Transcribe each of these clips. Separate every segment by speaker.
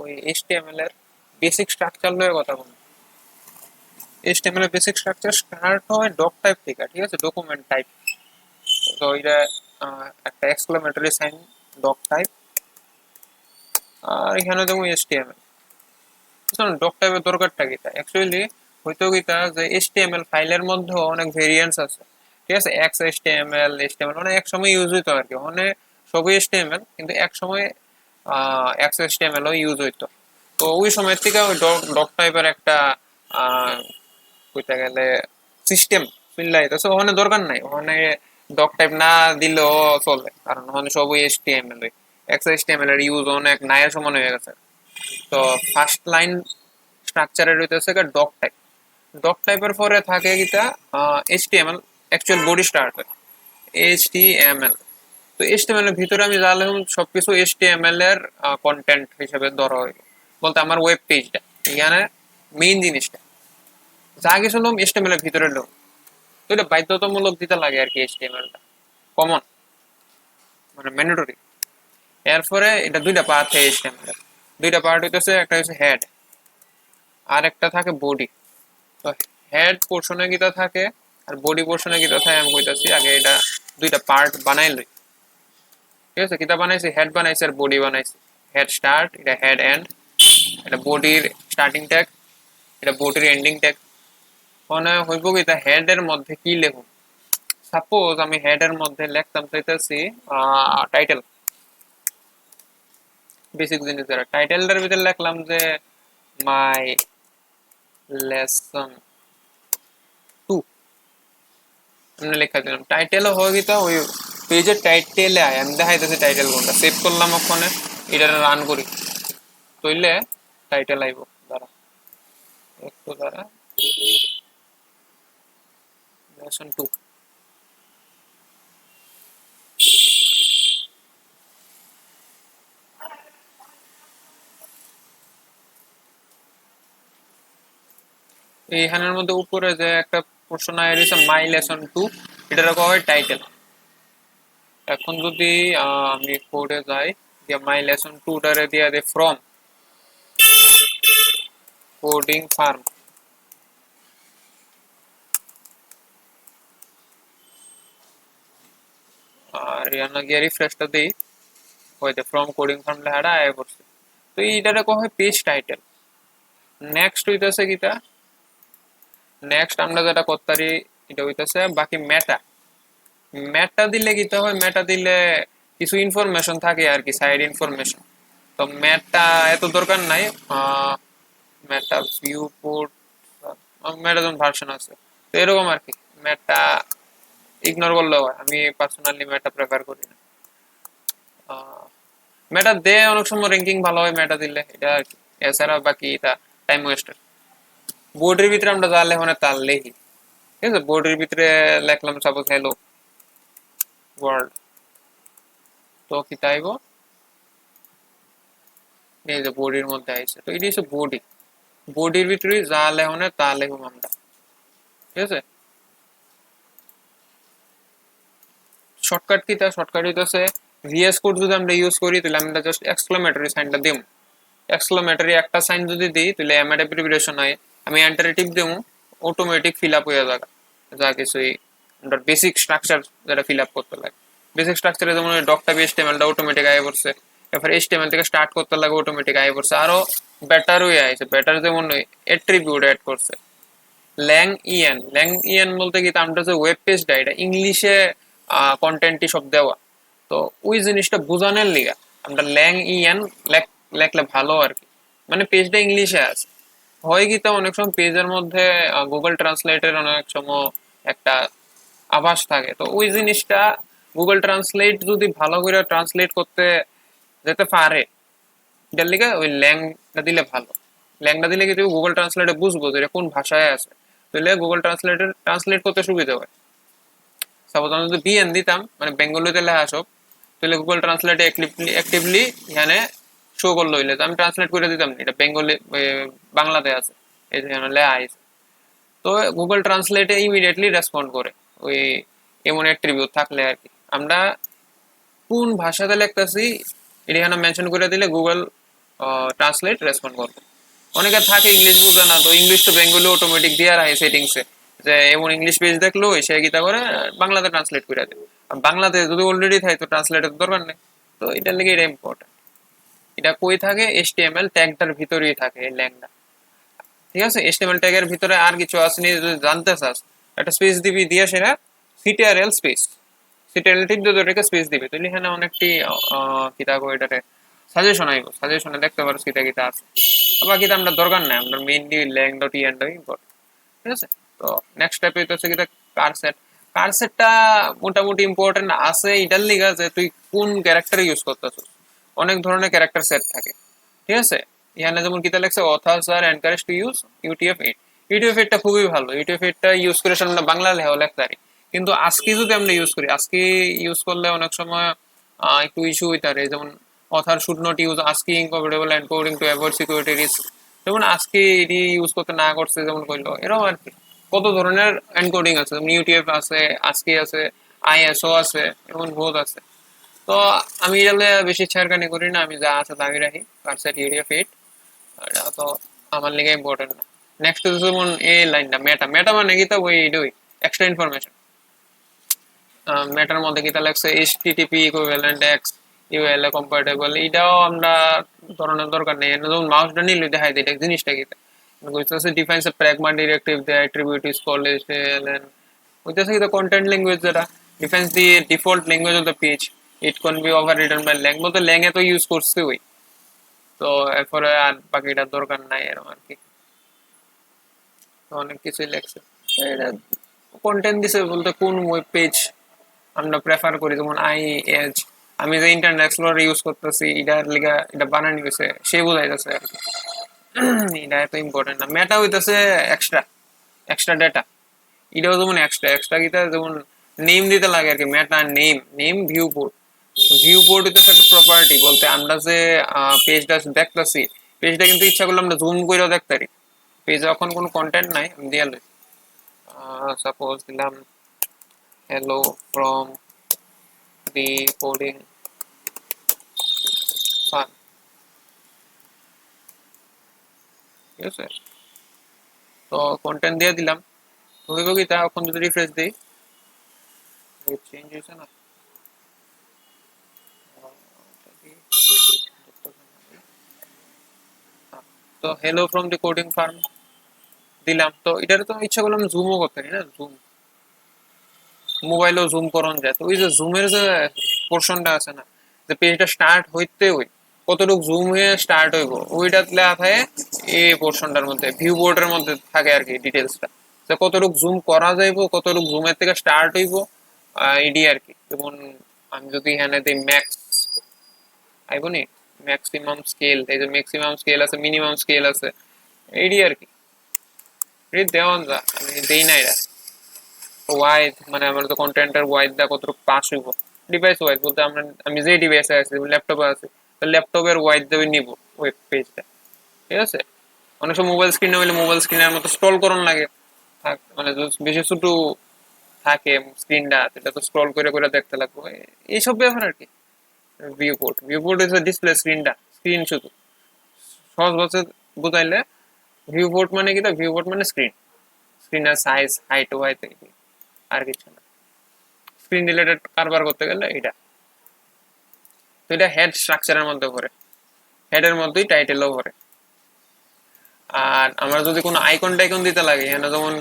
Speaker 1: ওই HTML এর basic structure লয়ে কথা বলবো। HTML এর বেসিক স্ট্রাকচার স্টার্ট হয় ডক টাইপ থেকে, ঠিক আছে, ডকুমেন্ট টাইপ। তো এটা একটা এক্সক্লেমেটরি সাইন ডক টাইপ, আর এখানে দেবো HTML। ডক টাইপের দরকারটা কিটা অ্যাকচুয়ালি হয়তো কিটা যে HTML ফাইলের মধ্যে অনেক ভেরিয়েন্স আছে, ঠিক আছে, XHTML মানে এক সময় ইউজ হইতো আর কি, মানে সবই HTML কিন্তু এক সময় XHTML ও ইউজ হইতো। তো ওই সময় থেকে ওই ডক টাইপের একটা কইতে গেলে সিস্টেম মিলাই তো ওখানে দরকার নাই, ওখানে ডক টাইপ না দিলেও চলে, কারণ ওখানে সবই HTML। XHTML এর ইউজ অনেক নায়ের সমান হয়ে গেছে। তো ফার্স্ট লাইন স্ট্রাকচারে রইতেছে ডক টাইপ। ডক টাইপের পরে থাকে কিটা HTML, অ্যাকচুয়াল বডি স্টার্ট হয় HTML। তো HTML এর ভিতরে আমি যা লিখুন সবকিছু HTML এর কন্টেন্ট হিসেবে ধরা হইল, বলতে আমার ওয়েব পেজটা এখানে মেইন জিনিসটা যা কিছু লোক HTML এর ভিতরে লোক, তো এটা বাধ্যতামূলক দিতে লাগে আর কি, HTML টা কমন মানে ম্যান্ডেটরি। এরপরে এটা দুইটা পার্ট হয় HTML এর, দুইটা পার্ট হইতেছে, একটা হচ্ছে হেড আর একটা থাকে বডি। তো হেড পোর্শনে কিটা থাকে আর বডি পোর্শনে কিটা থাকে আমি কইতাছি আগে এটা দুইটা পার্ট বানাই লই, ঠিক আছে। কিটা বানাইছি, হেড বানাইছি আর বডি বানাইছি। হেড স্টার্ট, এটা হেড এন্ড, এটা বডির স্টার্টিং ট্যাগ, এটা বডির এন্ডিং ট্যাগ। মানে হইব কিটা হেড এর মধ্যে কি লিখুন, সাপোজ আমি হেড এর মধ্যে লিখতাম চাইতেছি টাইটেল, বেসিক জিনিস দ্বারা টাইটেলটার ভিতরে লিখলাম যে মাই লেসন 2, আমি লেখা দিলাম। টাইটেলও হয়ে গেছে ওই পেজের টাইটেলে আয়, আমি দেখাইতেছি টাইটেল কোনটা, সেভ করলাম ওখানে, এটা রান করি, তইলে টাইটেল আইব। দাঁড়া একটু দাঁড়া, লেসন 2। এইখানের মধ্যে উপরে যে একটা প্রশ্ন আয় রয়েছে মাই লেসন 2, এটার কয়া হয় টাইটেল। এখন যদি আমি কোডে যাই, দিয়ে মাই লেসন 2 টারে দিয়ে দে ফ্রম কোডিং ফার্ম, আর ইয়ানা গিয়ে রিফ্রেশটা দেই, হইতে ফ্রম কোডিং ফার্ম লেখাটা আয় পড়ছে। তো এইটারে কয়া হয় পেজ টাইটেল। নেক্সট হইতাছে কিটা, নেক্সট আমরা যেটা করতে পারি এটা হইতাছে বাকি মেটা। মেটা দিলে কিটা হয়, মেটা দিলে কিছু ইনফরমেশন থাকে আর কি, সাইড ইনফরমেশন। তো মেটা এত দরকার নাই, মেটা ভিউ পোর্ট, মেটা যেমন ভার্সন আছে, তো এরকম আর কি। মেটা ইগনোর করলেও হয়, আমি পার্সোনালি মেটা প্রেফার করি না। মেটা দে অনেক সময় র্যাঙ্কিং ভালো হয় মেটা দিলে, এটা আর কি। এছাড়া বাকি এটা টাইম ওয়েস্টার। বোর্ডের ভিতরে আমরা যা লেখনে তার লেখি, ঠিক আছে। বোর্ডের ভিতরে লেখলাম সাপোজ হ্যালো ওয়ার্ল্ড, তো কি তাইব এই যে বডির মধ্যে আইছে, তো এটা হচ্ছে বডি। বডির ভিতরে যা লেখনে তা লেখুম আমরা, ঠিক আছে। শর্টকাট কি, তা শর্টকাট হইতেছে ভিএস কোড যদি আমরা ইউজ করি তাহলে আমরা জাস্ট এক্সক্লেমেটরি সাইনটা দিম। এক্সক্লেমেটরি একটা সাইন যদি দিই তাহলে এমআর প্রিপারেশন হয়, আমি এন্টারে টিপ দেবো, অটোমেটিক ফিল আপ হয়ে যাবে যা কিছুই আমরা বেসিক স্ট্রাকচার যেটা ফিল আপ করতে লাগে। বেসিক স্ট্রাকচারে যেমন ডকটা HTML টা অটোমেটিক আয় পড়ছে, এরপর HTML থেকে স্টার্ট করতে লাগে অটোমেটিক আয় পড়ছে, আরো বেটার হয়ে আইছে। বেটার যেমন অ্যাট্রিবিউট অ্যাড করছে, ল্যাং ইএন বলতে কি আমরা যে ওয়েব পেজটা এটা ইংলিশে কন্টেন্টই সব দেওয়া, তো ওই জিনিসটা বোঝানোর লিগা আমরা ল্যাং লেখলে ভালো আর কি, মানে পেজটা ইংলিশে আছে। হয় কি তা অনেক সময় পেজের মধ্যে গুগল ট্রান্সলেটের অনেক সময় একটা আভাস থাকে, তো ওই জিনিসটা গুগল ট্রান্সলেট যদি ভালো করে ট্রান্সলেট করতে যেতে পারে, এটার লিগে ওই ল্যাংটা দিলে ভালো। ল্যাংটা দিলে কিন্তু গুগল ট্রান্সলেটে বুঝবো যে এটা কোন ভাষায় আছে, তাহলে গুগল ট্রান্সলেটের ট্রান্সলেট করতে সুবিধা হয়। সাপোজ আমি যদি বিএন দিতাম মানে বেঙ্গলিতে লেখা সব, তাহলে গুগল ট্রান্সলেটে অ্যাক্টিভলি এখানে শো করলো, হইলে তো আমি ট্রান্সলেট করে দিতাম এটা বেঙ্গলি বাংলাতে আছে, এই যে লেখা আছে। তো গুগল ট্রান্সলেটে ইমিডিয়েটলি রেসপন্ড করে ওই এমন অ্যাট্রিবিউট থাকলে আর কি। আমরা কোন ভাষাতে লিখতেছি এটা এখানে মেনশন করে দিলে গুগল ট্রান্সলেট রেসপন্ড করবে। অনেকে থাকে ইংলিশ বুঝে না, তো ইংলিশ তো বেঙ্গলি অটোমেটিক দিয়ে রাখে সেটিংসে, যে এমন ইংলিশ পেজ দেখলো সে গীতা করে বাংলাতে ট্রান্সলেট করে দেয়। আর বাংলাতে যদি অলরেডি থাকে তো ট্রান্সলেটের দরকার নেই। তো এটার লেগে এটা ইম্পর্টেন্ট। এটা কই থাকে, এইচটিএমএল ট্যাগটার ভিতরেই থাকে এই ল্যাংটা। ঠিক আছে, এইচটিএমএল ট্যাগের ভিতরে আর কিছু আসেনি, যদি জানতে চাস একটা স্পেস দিবি, দিয়ে সেটা সিটিআরএল স্পেস, সিটিআরএল টিপ যদি ওটাকে স্পেস দিবি তাহলে এখানে অনেকটি কি থাকবো এটাতে সাজেশন আইব, সাজেশনে দেখতে পারো কিতা কিতা আছে। বাকি তো আমরা দরকার নাই, আমরা মেইনলি ল্যাং ডট ইএনটা ইম্পর্টেন্ট। ঠিক আছে, তো নেক্সট স্টেপ হইতেছে কিতা কার সেট। কার সেটটা মোটামুটি ইম্পর্টেন্ট আছে এটার লিগা যে তুই কোন ক্যারেক্টার ইউজ করতেছিস। অনেক ধরনের ক্যারেক্টার সেট থাকে। ঠিক আছে, এখানে যেমন কিতা লেখছে authors are encourage to use UTF eight. ইউটিএফ-8টা খুবই ভালো, ইউটিএফ-8টা ইউজ করে আমরা বাংলা লেখাও লিখতে পারি। কিন্তু আজকে যদি আমরা ইউজ করি, আজকে ইউজ করলে অনেক সময় একটু ইস্যু হইতে পারে। যেমন author should not use ASCII incompatible encoding to avoid security risk. যেমন আজকে এটি ইউজ করতে না করছে, যেমন কইলো এরকম আর কি। কত ধরনের এনকোডিং আছে, যেমন ইউটিএফ আছে, আজকি আছে, আইএসও আছে, এমন বহুত আছে। তো আমি এগুলো বেশি ছাড়খানি করি না, আমি যা আছে তাই রাখি। কারসেট ইউটিএফ-8 এটা তো আমার লিগে ইম্পর্টেন্ট না। নেক্সট হচ্ছে যেমন এই লাইনটা মেটা, মেটা মানে কি, তা ওই এটাই এক্সট্রা ইনফরমেশন। মেটার মধ্যে কিতা লাগছে HTTP equivalent x ULA compatible, এটাও আমরা ধরনের দরকার নেই। যেমন মাউসটা নিলে দেখাই দিই এটা জিনিসটা কিতা কইতাছে defines a pragma directive the attribute is called LN. কইতাছে কি, দ্য কন্টেন্ট ল্যাঙ্গুয়েজ যেটা defines the default language of the page, it can be overridden by lang. বলতে ল্যাং এ তো ইউজ করছে ওই, তো এরপরে আর বাকিটার দরকার নাই এরকম আর কি। তো অনেক কিছুই লেখছে এটা, কন্টেন্ট দিছে বলতে কোন ওয়েব পেজ আমরা প্রেফার করি। যেমন আই এজ, আমি যে ইন্টারনেট এক্সপ্লোরার ইউজ করতেছি এটার লিগা এটা বানানো গেছে সে বোঝাই যাচ্ছে আর কি। এটা এত ইম্পর্টেন্ট না। মেটা হইতেছে এক্সট্রা, এক্সট্রা ডেটা। এটাও যেমন এক্সট্রা এক্সট্রা কিতা যেমন নেম দিতে লাগে আর কি। Meta name, name viewport. Viewport হইতেছে একটা প্রপার্টি, বলতে আমরা যে পেজটা দেখতেছি, পেজটা কিন্তু ইচ্ছা করলে আমরা জুম করেও দেখতে পারি। পেজে যখন কোনো কন্টেন্ট নাই আমি দিয়ে লই, সাপোজ দিলাম hello from the coding fun। ঠিক আছে, তো কন্টেন্ট দিয়ে দিলাম। হইব কি তা এখন যদি রিফ্রেশ দিই চেঞ্জ হয়েছে না। তো hello from the coding farm দিলাম, তো এটার তো ইচ্ছা করলাম জুমও করতে পারি না, জুম মোবাইলেও জুম করন যায়। তো ওই যে জুমের যে পোর্শনটা আছে না, যে পেজটা স্টার্ট হইতে ওই কতটুকু জুম হয়ে স্টার্ট হইব ওইটা লেখা থাকে এই পোর্শনটার মধ্যে, ভিউ বোর্ডের মধ্যে থাকে আর কি ডিটেলসটা, যে কতটুকু জুম করা যাইব, কতটুকু জুমের থেকে স্টার্ট হইব এডি আর কি। যেমন আমি যদি এখানে দিই ম্যাক্স আইব নি, ম্যাক্সিমাম স্কেল, এই যে ম্যাক্সিমাম স্কেল আছে, মিনিমাম স্কেল আছে, এডি আর কি। দেওয়ান যা আমি দেই না এটা ওয়াইড, মানে আমার তো কন্টেন্টের ওয়াইড দা কতটুকু পাস হইব। ডিভাইস ওয়াইড বলতে আমরা আমি যে ডিভাইসে আছি, ল্যাপটপে আছি, তো ল্যাপটপের ওয়াইড দেবে নিব ওয়েব পেজটা। ঠিক আছে, অনেক সময় মোবাইল স্ক্রিনে হইলে মোবাইল স্ক্রিনের মতো স্ক্রল করন লাগে, মানে বেশি ছোট থাকে স্ক্রিনটা, এটা তো স্ক্রল করে করে দেখতে লাগবে, এইসব ব্যাপার আর কি। ভিউ পোর্ট, ভিউ পোর্ট হচ্ছে ডিসপ্লে স্ক্রিনটা, স্ক্রিন শুধু সহজ ভাষায় বুঝাইলে ভিউ পোর্ট মানে কি, ভিউ পোর্ট মানে স্ক্রিন, স্ক্রিনের সাইজ হাইট ওয়াইট আর কিছু না। স্ক্রিন রিলেটেড কারবার করতে গেলে এটা, তো এটা হেড স্ট্রাকচারের মধ্যে পড়ে, হেডের মধ্যেই টাইটেলও পড়ে। আর আমরা যদি কোনো আইকন টাইকন দিতে লাগে, এখানে যেমন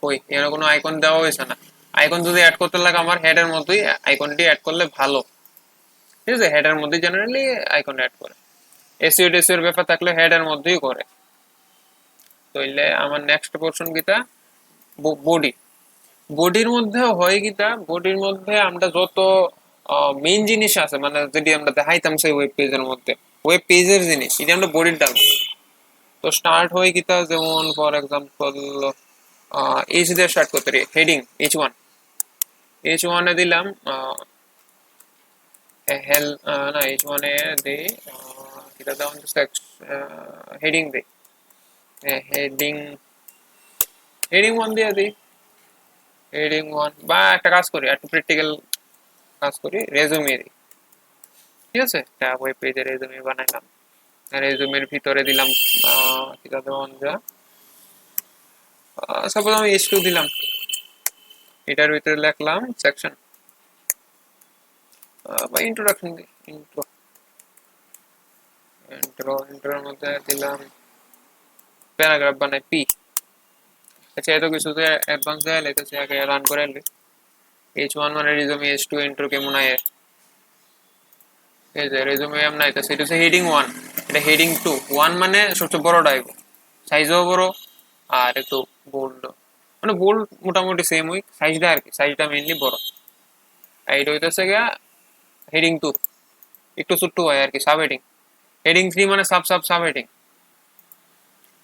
Speaker 1: কই এখানে কোনো আইকন দেওয়া হয়েছে না, আইকন যদি অ্যাড করতে লাগে আমার হেডের মধ্যেই আইকনটি অ্যাড করলে ভালো। ঠিক আছে, হেডের মধ্যেই জেনারেলি আইকন অ্যাড করে। এসইও টেসইওর ব্যাপার থাকলে হেডের মধ্যেই করে। তো এলে আমার নেক্সট পোর্শন কিটা বডি। বডির মধ্যে হয় কিটা, বডির মধ্যে আমরা যত মেইন জিনিস আছে, মানে যদি আমরা দেখাইতাম সেই ওয়েব পেজের মধ্যে, ওয়েব পেজের জিনিস এটা আমরা বডির ডালবো। তো স্টার্ট হয় কিটা, যেমন ফর এক্সাম্পল এইচ দিয়ে স্টার্ট করতে পারি, হেডিং H1, H1 এ দিলাম হেল না H1 এ দেই কিটা দাও হেডিং দেই, হেডিং হেডিং 1 দিয়ে দিই, হেডিং 1 বা একটা কাজ করি, একটু প্র্যাকটিক্যাল কাজ করি, রেজুমে দিই। ঠিক আছে, একটা ওয়েব পেজে রেজুমে বানাইলাম, রেজুমের ভিতরে দিলাম কি তাদের যা সাপোজ আমি H2 দিলাম, এটার ভিতরে লিখলাম সেকশন বা ইন্ট্রোডাকশন দিই, ইন্ট্রোর মধ্যে দিলাম প্যারাগ্রাফ বানাই পি। আচ্ছা এত কিছু তো অ্যাডভান্স দেয়া লেগেছে, আগে রান করে এলি H1 মানে রেজুমে, H2 ইন্ট্রো কেমন আয়, এই যে রেজুমে এমন আইতাছে, এটা হচ্ছে হেডিং 1, এটা হেডিং 2। 1 মানে সবচেয়ে বড়টা আইব, সাইজও বড় আর একটু বোল্ড, মানে বোল্ড মোটামুটি সেম ওই সাইজটা আর কি, সাইজটা মেইনলি বড়। আর এটা হইতেছে গিয়া হেডিং 2, একটু ছোট্ট হয় আর কি, সাব হেডিং। হেডিং 3 মানে sub sub sub heading,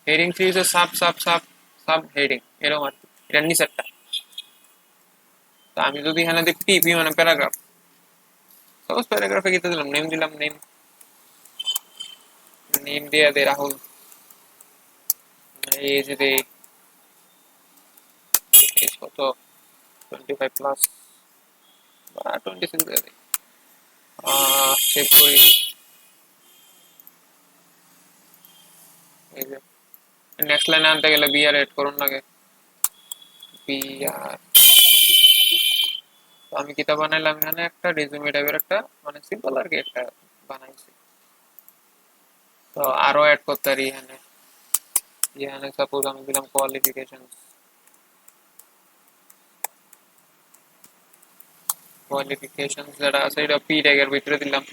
Speaker 1: heading 3 হচ্ছে sub sub sub sub heading, এরকম আর কি, এটা নিচেরটা। তো আমি যদি এখানে দিই পি, পি মানে প্যারাগ্রাফ, সাপোজ প্যারাগ্রাফে কি দিলাম, নেম দিলাম, নেম নেম দিয়ে দে রাহুল, এজ দে এজ কত 25 প্লাস বা 26 দিয়ে দে, সেভ করি। এই যে নেক্সট লাইনে আনতে গেলে বিআর এড করুন লাগে, বিআর। তো আমি কিতাব বানাইলাম এখানে একটা রেজুমে টাইপের একটা, মানে সিম্পল আর কি একটা বানাইছি। তো আরো অ্যাড করতে পারি এখানে, এখানে সাপোজ আমি দিলাম কোয়ালিফিকেশন, কোয়ালিফিকেশন যেটা আছে এটা পি ট্যাগের ভিতরে দিলাম।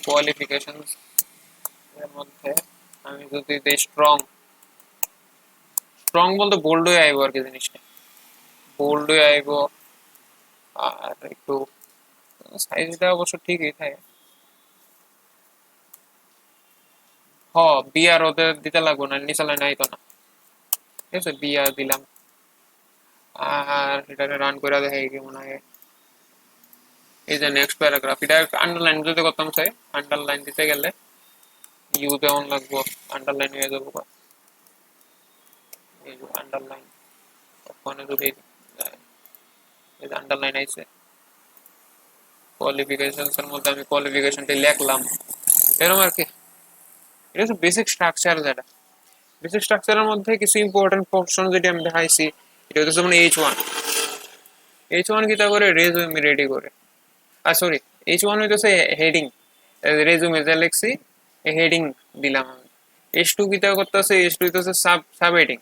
Speaker 1: কোয়ালিফিকেশন এর মধ্যে আমি যদি দিই স্ট্রং, স্ট্রং বলতে বোল্ড হয়ে আইব আর কি, জিনিসটা বোল্ড হয়ে আইব। আর একটু সাইজটা অবশ্য ঠিকই থাকে, হ বিআর ওদের দিতে লাগবো না, নিচে লাইন আইতো না, ঠিক আছে বিআর দিলাম। আর এটাকে রান করে দেখাই কেমন হয়। এই যে নেক্সট প্যারাগ্রাফ, এটা আন্ডারলাইন যদি করতাম চাই, আন্ডারলাইন দিতে গেলে ইউ দেওয়ান লাগবো, আন্ডারলাইন হয়ে যাবো। এই যে আন্ডারলাইন, ওখানে যদি এই যে আন্ডারলাইন আইছে, কোয়ালিফিকেশনস এর মধ্যে আমি কোয়ালিফিকেশনটা লিখলাম, এরকম আর কি। এটা হচ্ছে বেসিক স্ট্রাকচার। যেটা বেসিক স্ট্রাকচারের মধ্যে কিছু ইম্পর্টেন্ট পোর্শন যেটা আমি দেখাইছি, এটা হচ্ছে যেমন H1, H1 কিটা করে রেজুমে রেডি করে, আর সরি H1 হইতেছে হেডিং, রেজুমে যা লিখছি হেডিং দিলাম আমি। H2 কিটা করতেছে, H2 হইতেছে সাব সাব হেডিং,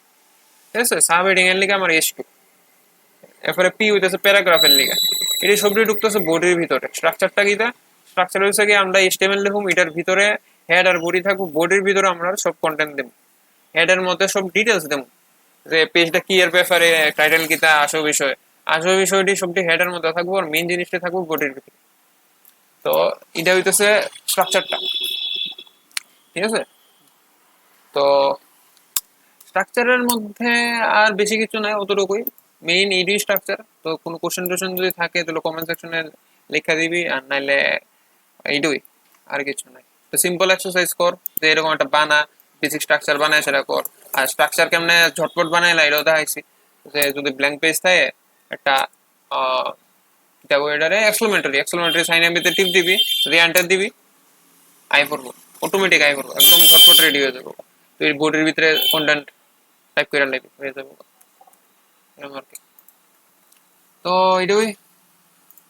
Speaker 1: ঠিক আছে, সাব হেডিং এর লিগে আমার H2। এরপরে পি হইতেছে প্যারাগ্রাফের লিগে, এটি সবটি ঢুকতেছে বডির ভিতরে। স্ট্রাকচারটা কিটা, স্ট্রাকচার হচ্ছে কি আমরা HTML লিখুম, এটার ভিতরে হেড আর বডি থাকবো, বডির ভিতরে আমরা সব কন্টেন্ট দেব, হেডের মধ্যে সব ডিটেলস দেব, যে পেজটা কি এর ব্যাপারে, টাইটেল কিটা, আসল বিষয়, আসল বিষয়টি সবটি হেডের মধ্যে থাকবো, আর মেইন জিনিসটা থাকবো বডির ভিতরে। তো এটা হইতেছে স্ট্রাকচারটা, ঠিক আছে। তো স্ট্রাকচারের মধ্যে আর বেশি কিছু নাই, অতটুকুই মেইন এইডি স্ট্রাকচার। তো কোনো কোশ্চেন টোশ্চেন যদি থাকে তাহলে কমেন্ট সেকশনে লেখা দিবি, আর নাইলে এইটুই, আর কিছু নাই। তো সিম্পল এক্সারসাইজ কর, যে এরকম একটা বানা, বেসিক স্ট্রাকচার বানায় সেটা কর। আর স্ট্রাকচার কেমনে ঝটপট বানাইলা এটাও দেখাইছি, যে যদি ব্ল্যাঙ্ক পেজ থাকে একটা এটারে এক্সক্লেমেটরি এক্সক্লেমেটরি সাইন এর ভিতরে টিপ দিবি, যদি এন্টার দিবি আই পড়বো, অটোমেটিক আই পড়বো, একদম ঝটপট রেডি হয়ে যাবো। তুই বোর্ডের ভিতরে কন্টেন্ট টাইপ করে লাগবে হয়ে যাবো, এরকম আর কি। তো এটাই।